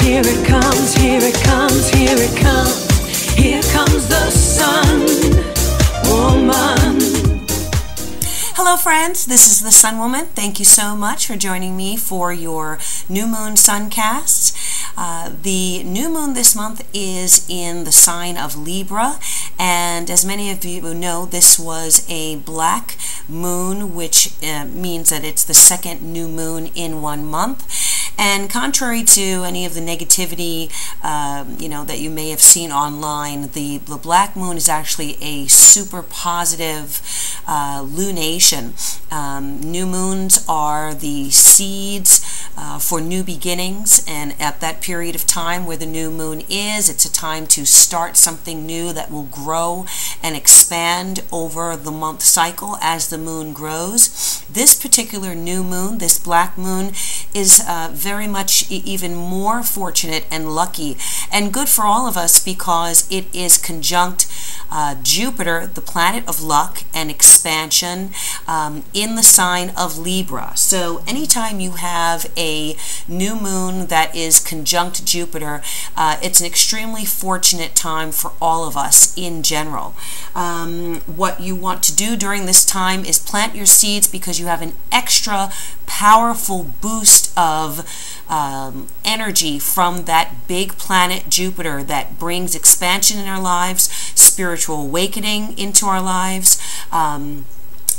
here it comes, here it comes, here it comes. Here comes the Sun Woman. Hello friends, this is the Sun Woman. Thank you so much for joining me for your New Moon SunCasts. The new moon this month is in the sign of Libra, and as many of you know, this was a black moon, which means that it's the second new moon in 1 month. And contrary to any of the negativity that you may have seen online, the black moon is actually a super positive lunation. New moons are the seeds for new beginnings, and at that period of time where the new moon is, it's a time to start something new that will grow and expand over the month cycle as the moon grows. This particular new moon, this black moon, is very much even more fortunate and lucky and good for all of us because it is conjunct Jupiter, the planet of luck and expansion, in the sign of Libra. So anytime you have a new moon that is conjunct Jupiter, it's an extremely fortunate time for all of us in general. What you want to do during this time is plant your seeds because you have an extra powerful boost of energy from that big planet Jupiter that brings expansion in our lives, spiritual awakening into our lives,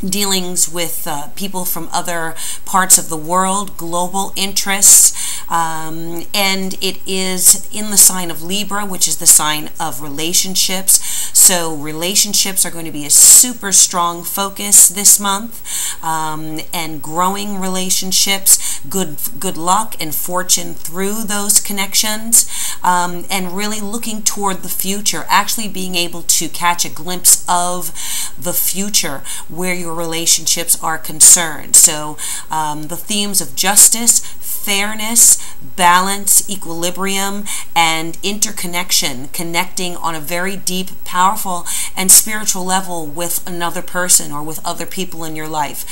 dealings with people from other parts of the world, global interests, and it is in the sign of Libra, which is the sign of relationships. So relationships are going to be a super strong focus this month, and growing relationships, good luck and fortune through those connections, and really looking toward the future, actually being able to catch a glimpse of the future where your relationships are concerned. So the themes of justice, fairness, balance, equilibrium, and interconnection, connecting on a very deep, powerful, and spiritual level with another person or with other people in your life,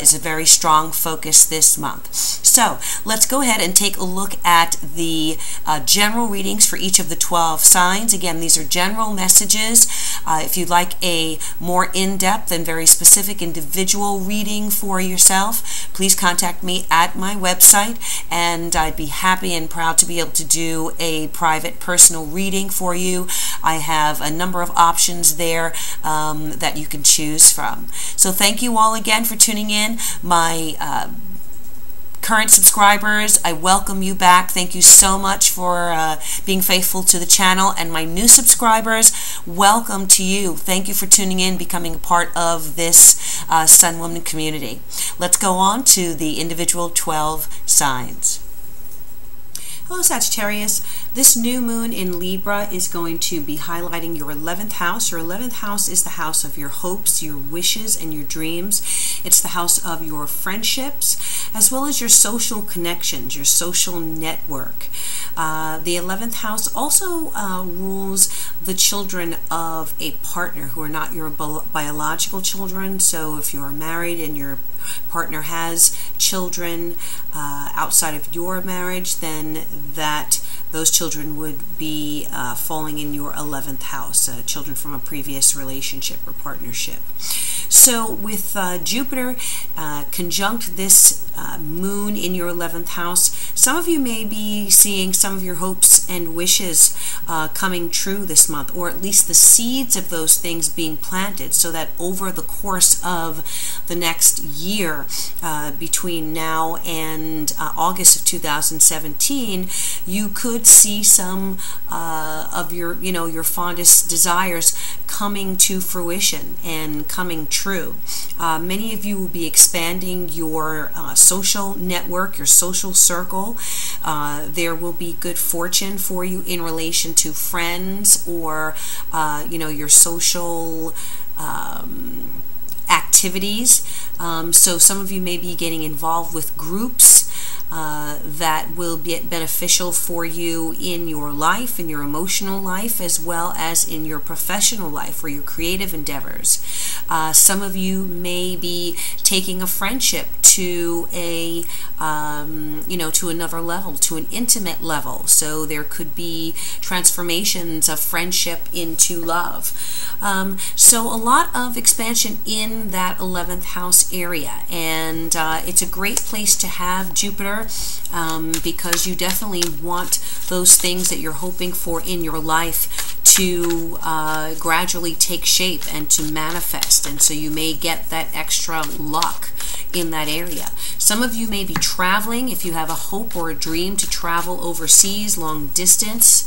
is a very strong focus this month. So let's go ahead and take a look at the general readings for each of the 12 signs. Again, these are general messages. If you'd like a more in-depth and very specific individual reading for yourself, please contact me at my website, and I'd be happy and proud to be able to do a private personal reading for you. I have a number of options there that you can choose from. So thank you all again for tuning in. My current subscribers, I welcome you back. Thank you so much for being faithful to the channel. And my new subscribers, welcome to you. Thank you for tuning in, becoming a part of this Sun Woman community. Let's go on to the individual 12 signs. Hello Sagittarius. This new moon in Libra is going to be highlighting your 11th house. Your 11th house is the house of your hopes, your wishes, and your dreams. It's the house of your friendships, as well as your social connections, your social network. The 11th house also rules the children of a partner who are not your biological children. So if you are married and your partner has children outside of your marriage, then those children would be falling in your 11th house, children from a previous relationship or partnership. So with Jupiter conjunct this moon in your 11th house, some of you may be seeing some of your hopes and wishes coming true this month, or at least the seeds of those things being planted, so that over the course of the next year, between now and August of 2017, you could see some of your fondest desires coming to fruition and coming true. Many of you will be expanding your social network, your social circle. There will be good fortune for you in relation to friends or your social activities. So some of you may be getting involved with groups that will be beneficial for you in your life, in your emotional life, as well as in your professional life or your creative endeavors. Some of you may be taking a friendship to a to another level, to an intimate level. So there could be transformations of friendship into love. So a lot of expansion in that 11th house area, and it's a great place to have Jupiter, because you definitely want those things that you're hoping for in your life to gradually take shape and to manifest, and so you may get that extra luck in that area. Some of you may be traveling. If you have a hope or a dream to travel overseas, long distance,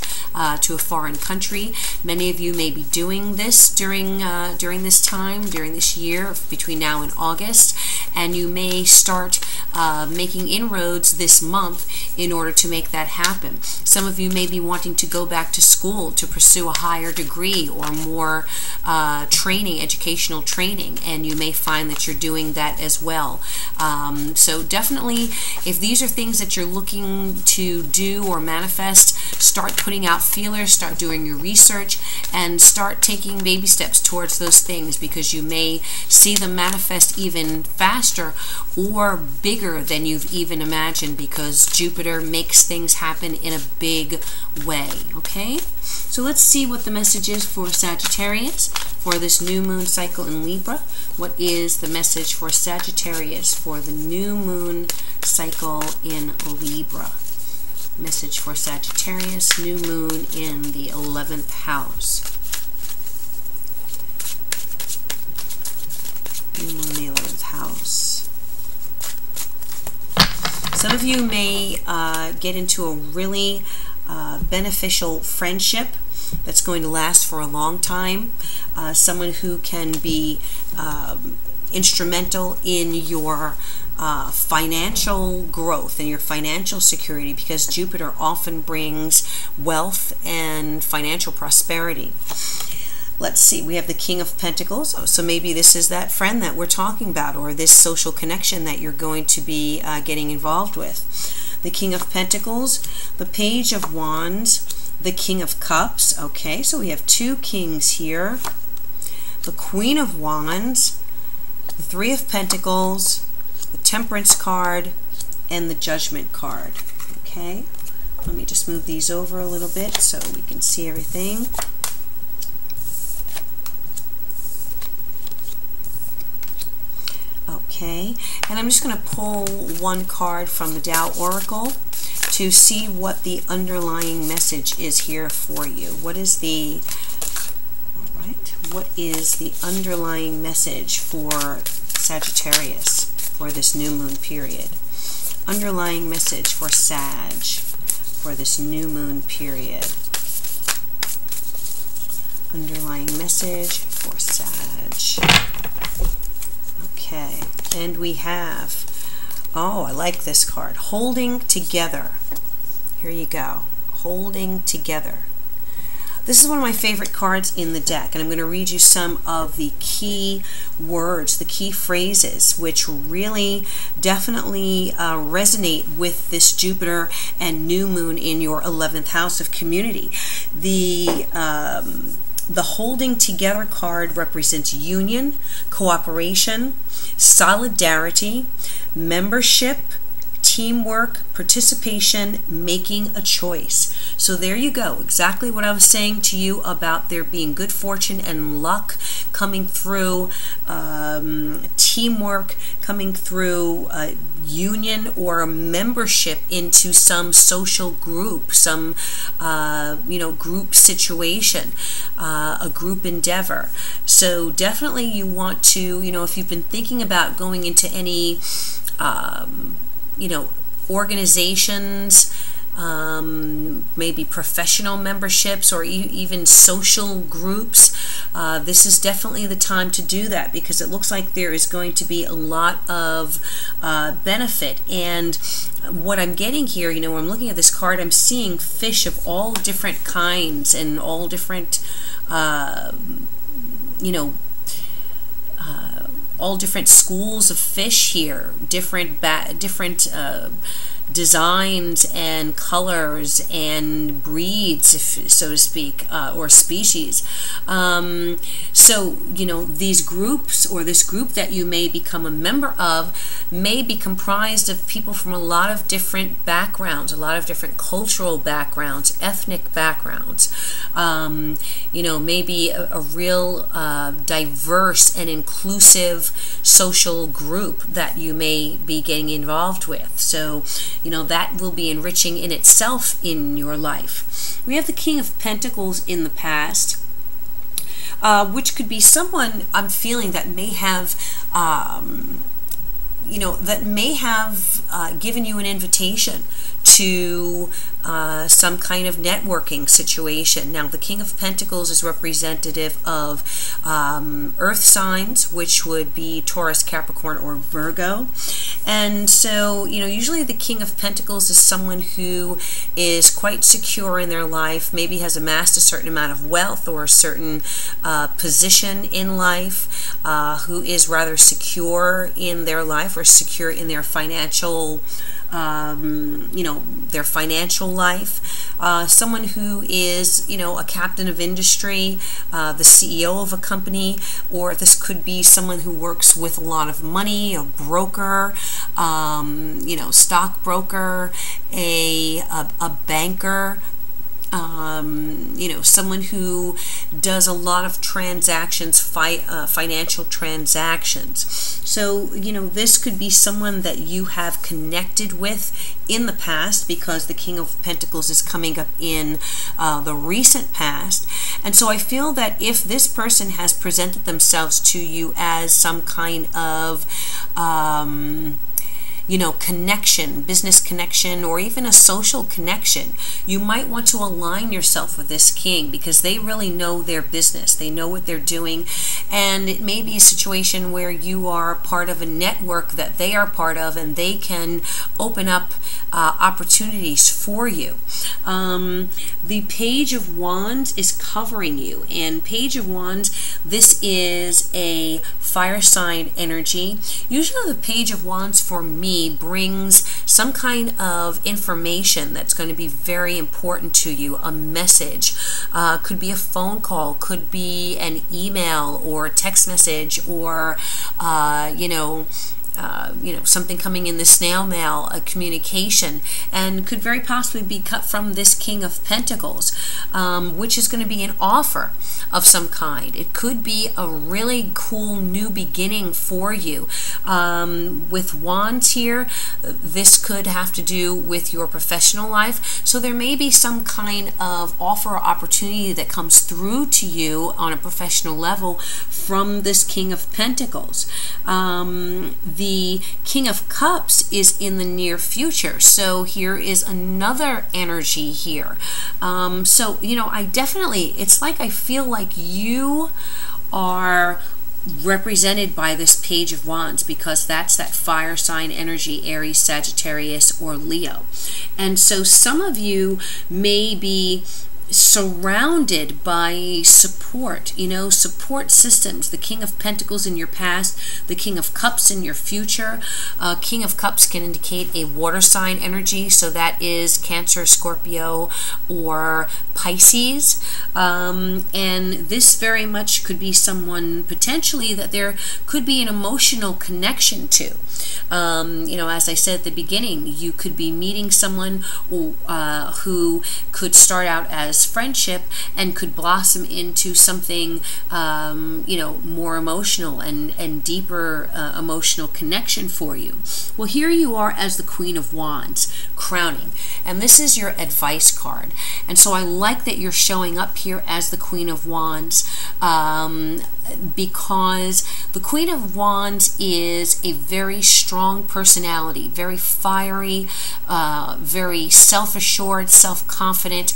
to a foreign country, many of you may be doing this during this time, during this year, between now and August, and you may start making inroads this month in order to make that happen. Some of you may be wanting to go back to school to pursue a higher degree or more training, educational training, and you may find that you're doing that as well. So definitely, if these are things that you're looking to do or manifest, start putting out feelers, start doing your research, and start taking baby steps towards those things, because you may see them manifest even faster or bigger than you've even imagined, because Jupiter makes things happen in a big way. Okay? So let's see what the message is for Sagittarius for this new moon cycle in Libra. What is the message for Sagittarius for the new moon cycle in Libra? Message for Sagittarius, new moon in the 11th house. New moon in the 11th house. Some of you may get into a really beneficial friendship that's going to last for a long time. Someone who can be instrumental in your financial growth and your financial security, because Jupiter often brings wealth and financial prosperity. Let's see, we have the King of Pentacles. So maybe this is that friend that we're talking about, or this social connection that you're going to be getting involved with. The King of Pentacles, the Page of Wands, the King of Cups. Okay, so we have two kings here. The Queen of Wands, the Three of Pentacles, the Temperance card, and the Judgment card. Okay, let me just move these over a little bit so we can see everything. Okay, and I'm just going to pull one card from the Tao Oracle to see what the underlying message is here for you. What is the underlying message for Sagittarius for this new moon period? Underlying message for Sag for this new moon period. Underlying message for Sag. Okay, and we have, oh, I like this card, Holding Together. Here you go, Holding Together. This is one of my favorite cards in the deck, and I'm going to read you some of the key words, the key phrases, which really definitely resonate with this Jupiter and new moon in your 11th house of community. The Holding Together card represents union, cooperation, solidarity, membership, teamwork, participation, making a choice. So there you go, exactly what I was saying to you about there being good fortune and luck coming through, teamwork coming through, union or membership into some social group, some group situation, a group endeavor. So definitely you want to, if you've been thinking about going into any organizations, maybe professional memberships or even social groups, this is definitely the time to do that, because it looks like there is going to be a lot of benefit. And what I'm getting here, when I'm looking at this card, I'm seeing fish of all different kinds and all different all different schools of fish here, different designs and colors and breeds, if so to speak, or species. So, you know, these groups, or this group that you may become a member of, may be comprised of people from a lot of different backgrounds, a lot of different cultural backgrounds, ethnic backgrounds. You know, maybe a real diverse and inclusive social group that you may be getting involved with. So, you know, that will be enriching in itself in your life. We have the King of Pentacles in the past, which could be someone, I'm feeling, that may have you know, that may have given you an invitation to some kind of networking situation. Now, the King of Pentacles is representative of earth signs, which would be Taurus, Capricorn, or Virgo. And so, you know, usually the King of Pentacles is someone who is quite secure in their life, maybe has amassed a certain amount of wealth or a certain position in life, who is rather secure in their life or secure in their financial you know, their financial life. Someone who is, you know, a captain of industry, the CEO of a company, or this could be someone who works with a lot of money, a broker, you know, stockbroker, a banker. You know, someone who does a lot of transactions, financial transactions. So, you know, this could be someone that you have connected with in the past, because the King of Pentacles is coming up in the recent past. And so I feel that if this person has presented themselves to you as some kind of you know, connection, business connection, or even a social connection, you might want to align yourself with this king, because they really know their business. They know what they're doing. And it may be a situation where you are part of a network that they are part of, and they can open up opportunities for you. The Page of Wands is covering you. And Page of Wands, this is a fire sign energy. Usually the Page of Wands for me brings some kind of information that's going to be very important to you, a message. Could be a phone call, could be an email or a text message, or you know, something coming in the snail mail, a communication, and could very possibly be cut from this King of Pentacles, which is going to be an offer of some kind. It could be a really cool new beginning for you. With Wands here, this could have to do with your professional life. So there may be some kind of offer or opportunity that comes through to you on a professional level from this King of Pentacles. The King of Cups is in the near future, so here is another energy here. So, you know, I definitely, it's like I feel like you are represented by this Page of Wands, because that's that fire sign energy, Aries, Sagittarius, or Leo. And so some of you may be surrounded by support, you know, support systems. The King of Pentacles in your past, the King of Cups in your future. King of Cups can indicate a water sign energy, so that is Cancer, Scorpio, or Pisces. And this very much could be someone potentially that there could be an emotional connection to. You know, as I said at the beginning, you could be meeting someone who could start out as friendship and could blossom into something, you know, more emotional and deeper emotional connection for you. Well, here you are as the Queen of Wands, crowning, and this is your advice card. And so I like that you're showing up here as the Queen of Wands, because the Queen of Wands is a very strong personality, very fiery, very self-assured, self-confident,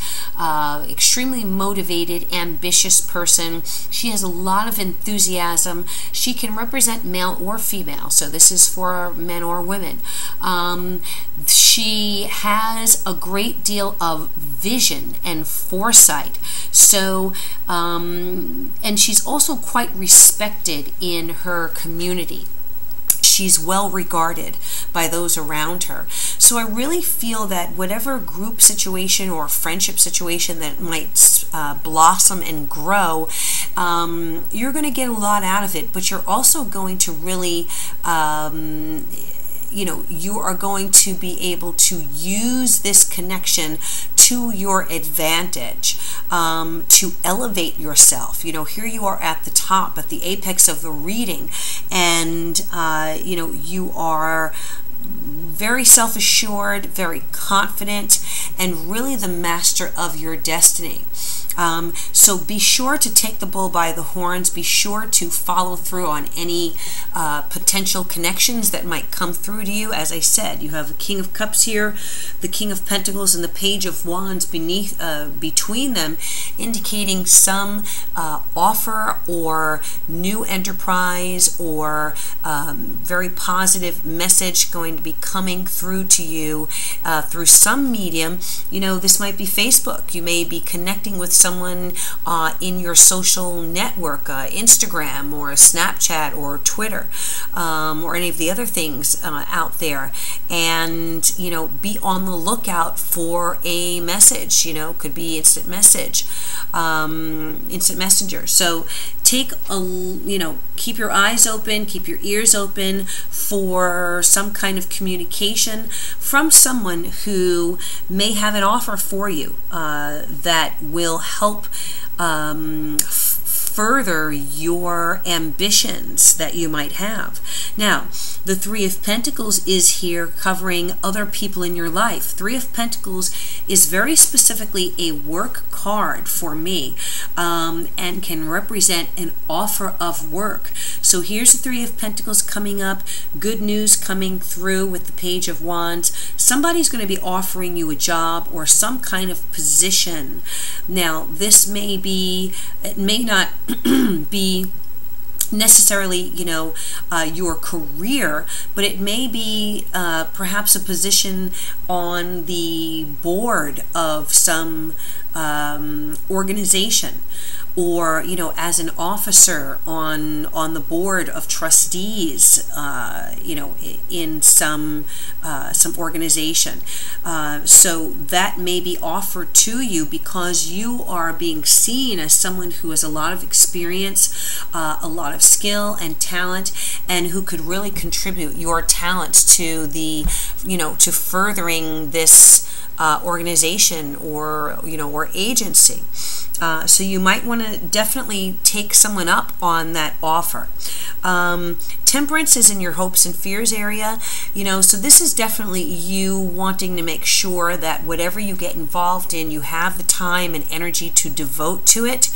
extremely motivated, ambitious person. She has a lot of enthusiasm. She can represent male or female, so this is for men or women. She has a great deal of vision and foresight. So, and she's also quite respected in her community. she's well regarded by those around her. So I really feel that whatever group situation or friendship situation that might blossom and grow, you're going to get a lot out of it, but you're also going to really you are going to be able to use this connection to your advantage, to elevate yourself. Here you are at the top, at the apex of the reading, and you are very self-assured, very confident, and really the master of your destiny. So be sure to take the bull by the horns. Be sure to follow through on any potential connections that might come through to you. As I said, you have the King of Cups here, the King of Pentacles, and the Page of Wands between them, indicating some offer or new enterprise or very positive message going to be coming through to you through some medium. This might be Facebook. You may be connecting with someone in your social network, Instagram or Snapchat or Twitter, or any of the other things out there, and be on the lookout for a message. Could be instant message, instant messenger. So keep your eyes open, keep your ears open for some kind of communication from someone who may have an offer for you that will help further your ambitions that you might have. Now, the Three of Pentacles is here covering other people in your life. Three of Pentacles is very specifically a work card for me, and can represent an offer of work. So here's the Three of Pentacles coming up, good news coming through with the Page of Wands. Somebody's going to be offering you a job or some kind of position. Now, this may be, it may not be necessarily your career, but it may be perhaps a position on the board of some organization, or as an officer on the board of trustees, in some organization. So that may be offered to you because you are being seen as someone who has a lot of experience, a lot of skill and talent, and who could really contribute your talents to the to furthering this organization or agency. So you might want to definitely take someone up on that offer. Temperance is in your hopes and fears area, so this is definitely you wanting to make sure that whatever you get involved in, you have the time and energy to devote to it.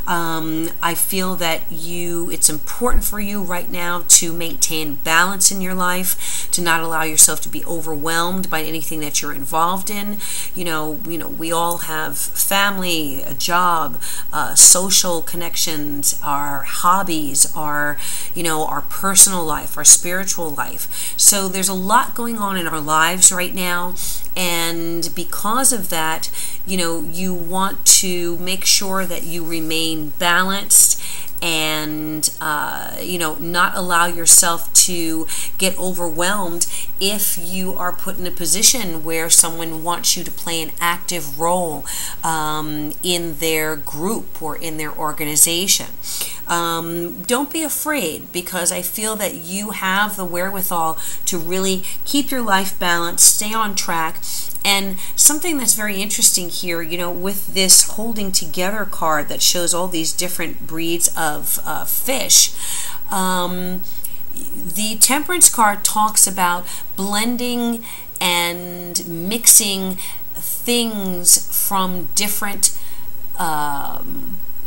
I feel that it's important for you right now to maintain balance in your life, to not allow yourself to be overwhelmed by anything that you're involved in. We all have family, a job, social connections, our hobbies, our personal life, our spiritual life. So there's a lot going on in our lives right now, and because of that, you want to make sure that you remain balanced and not allow yourself to get overwhelmed if you are put in a position where someone wants you to play an active role in their group or in their organization. Don't be afraid, because I feel that you have the wherewithal to really keep your life balanced, stay on track. And something that's very interesting here, with this holding together card that shows all these different breeds of fish, the Temperance card talks about blending and mixing things from different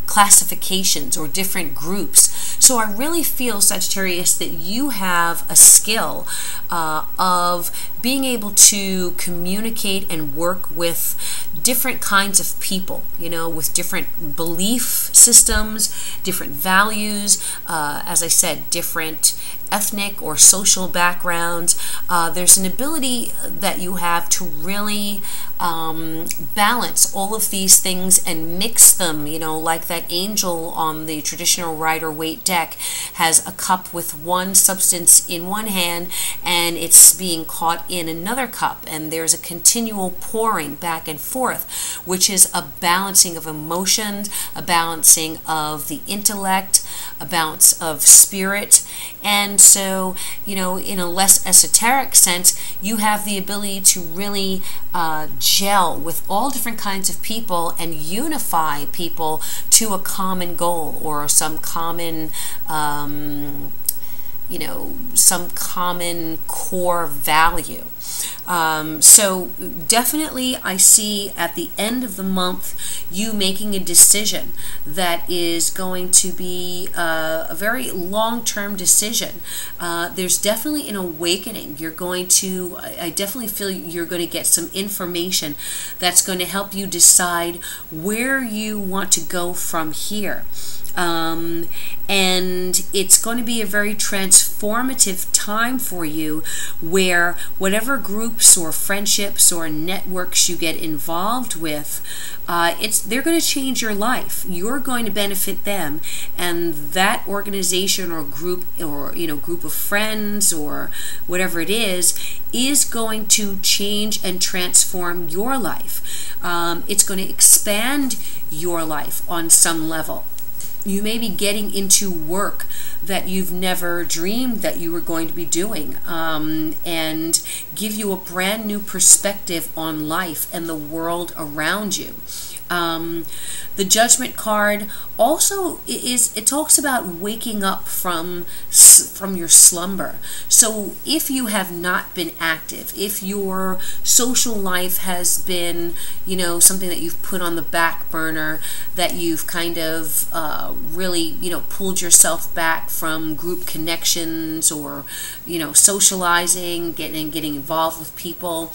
classifications or different groups. So I really feel, Sagittarius, that you have a skill of being able to communicate and work with different kinds of people, with different belief systems, different values, as I said, different ethnic or social background. There's an ability that you have to really balance all of these things and mix them, you know, like that angel on the traditional Rider-Waite deck has a cup with one substance in one hand and it's being caught in another cup, and there's a continual pouring back and forth, which is a balancing of emotions, a balancing of the intellect, a balance of spirit. And so, you know, in a less esoteric sense, you have the ability to really gel with all different kinds of people and unify people to a common goal or some common you know, some common core value. So definitely I see at the end of the month you making a decision that is going to be a very long-term decision. There's definitely an awakening. You're going to, I definitely feel you're going to get some information that's going to help you decide where you want to go from here. And it's going to be a very transformative time for you, where whatever groups or friendships or networks you get involved with, they're going to change your life. You're going to benefit them, and that organization or group, or group of friends or whatever it is going to change and transform your life. It's going to expand your life on some level. You may be getting into work that you've never dreamed that you were going to be doing, and give you a brand new perspective on life and the world around you. The Judgment card also it talks about waking up from your slumber. So if you have not been active, if your social life has been, something that you've put on the back burner, that you've kind of really, pulled yourself back from group connections or, socializing, getting involved with people,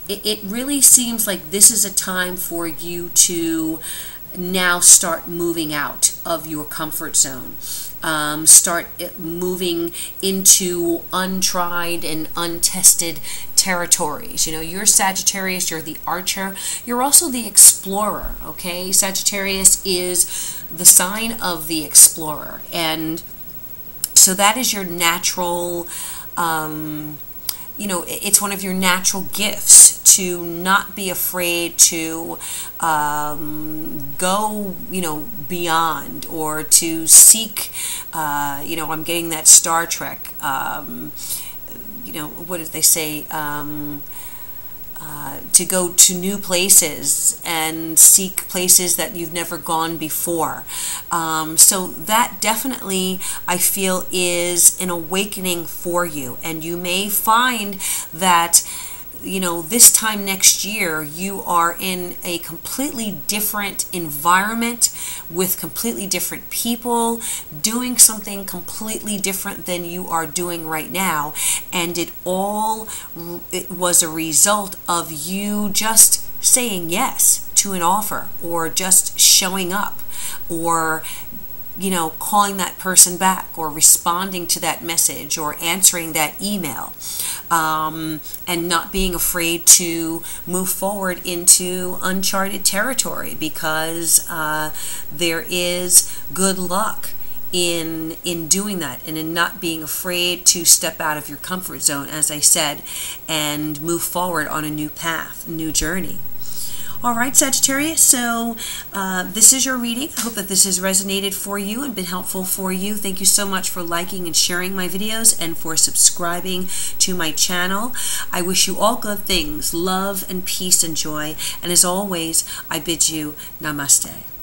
it really seems like this is a time for you to now start moving out of your comfort zone. Start moving into untried and untested territories. You're Sagittarius, you're the archer, you're also the explorer, okay? Sagittarius is the sign of the explorer, and so that is your natural, it's one of your natural gifts to not be afraid to go, beyond, or to seek, I'm getting that Star Trek, what did they say? To go to new places and seek places that you've never gone before. So that definitely, I feel, is an awakening for you. And you may find that, this time next year, you are in a completely different environment with completely different people, doing something completely different than you are doing right now. And it was a result of you just saying yes to an offer, or just showing up, or calling that person back, or responding to that message, or answering that email, and not being afraid to move forward into uncharted territory, because there is good luck in doing that, and in not being afraid to step out of your comfort zone, as I said, and move forward on a new path, new journey. All right, Sagittarius, so this is your reading. I hope that this has resonated for you and been helpful for you. Thank you so much for liking and sharing my videos, and for subscribing to my channel. I wish you all good things, love and peace and joy. And as always, I bid you namaste.